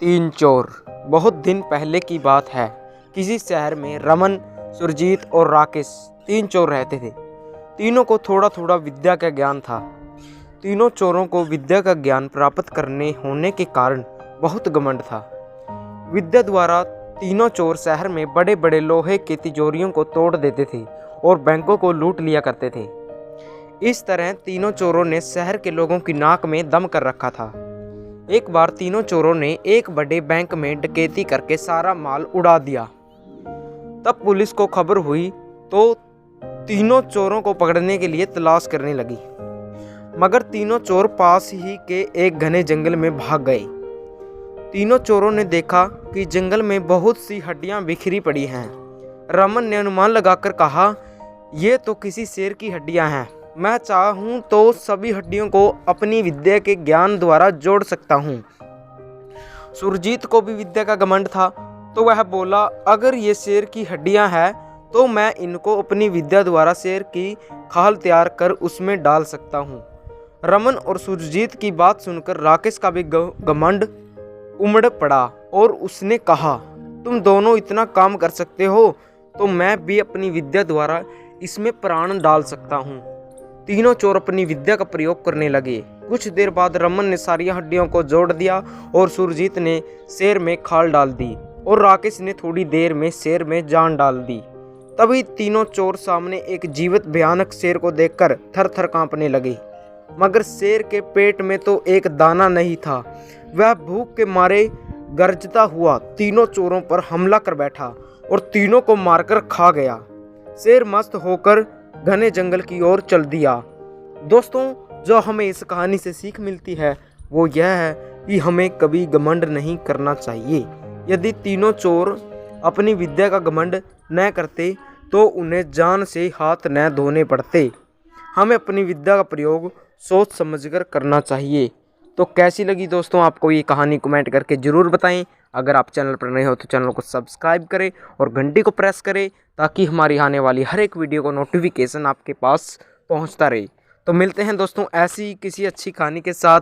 तीन चोर। बहुत दिन पहले की बात है। किसी शहर में रमन, सुरजीत और राकेश तीन चोर रहते थे। तीनों को थोड़ा थोड़ा विद्या का ज्ञान था। तीनों चोरों को विद्या का ज्ञान प्राप्त करने होने के कारण बहुत घमंड था। विद्या द्वारा तीनों चोर शहर में बड़े बड़े लोहे की तिजोरियों को तोड़ देते थे और बैंकों को लूट लिया करते थे। इस तरह तीनों चोरों ने शहर के लोगों की नाक में दम कर रखा था। एक बार तीनों चोरों ने एक बड़े बैंक में डकैती करके सारा माल उड़ा दिया। तब पुलिस को खबर हुई तो तीनों चोरों को पकड़ने के लिए तलाश करने लगी, मगर तीनों चोर पास ही के एक घने जंगल में भाग गए। तीनों चोरों ने देखा कि जंगल में बहुत सी हड्डियां बिखरी पड़ी हैं। रमन ने अनुमान लगाकर कहा, ये तो किसी शेर की हड्डियां हैं। मैं चाहूं तो सभी हड्डियों को अपनी विद्या के ज्ञान द्वारा जोड़ सकता हूं। सुरजीत को भी विद्या का घमंड था, तो वह बोला, अगर ये शेर की हड्डियां हैं तो मैं इनको अपनी विद्या द्वारा शेर की खाल तैयार कर उसमें डाल सकता हूं। रमन और सुरजीत की बात सुनकर राकेश का भी घमंड उमड़ पड़ा और उसने कहा, तुम दोनों इतना काम कर सकते हो तो मैं भी अपनी विद्या द्वारा इसमें प्राण डाल सकता हूं। तीनों चोर अपनी विद्या का प्रयोग करने लगे। कुछ देर बाद रमन ने सारी हड्डियों को जोड़ दिया और सुरजीत ने शेर में खाल डाल दी और राकेश ने थोड़ी देर में शेर में जान डाल दी। तभी तीनों चोर सामने एक जीवित भयानक शेर को देखकर थर थर कांपने लगे, मगर शेर के पेट में तो एक दाना नहीं था। वह भूख के मारे गरजता हुआ तीनों चोरों पर हमला कर बैठा और तीनों को मारकर खा गया। शेर मस्त होकर घने जंगल की ओर चल दिया। दोस्तों, जो हमें इस कहानी से सीख मिलती है वो यह है कि हमें कभी घमंड नहीं करना चाहिए। यदि तीनों चोर अपनी विद्या का घमंड न करते तो उन्हें जान से हाथ न धोने पड़ते। हमें अपनी विद्या का प्रयोग सोच समझकर करना चाहिए। तो कैसी लगी दोस्तों आपको ये कहानी, कमेंट करके ज़रूर बताएं। अगर आप चैनल पर नए हो तो चैनल को सब्सक्राइब करें और घंटी को प्रेस करें ताकि हमारी आने वाली हर एक वीडियो को नोटिफिकेशन आपके पास पहुंचता रहे। तो मिलते हैं दोस्तों ऐसी किसी अच्छी कहानी के साथ।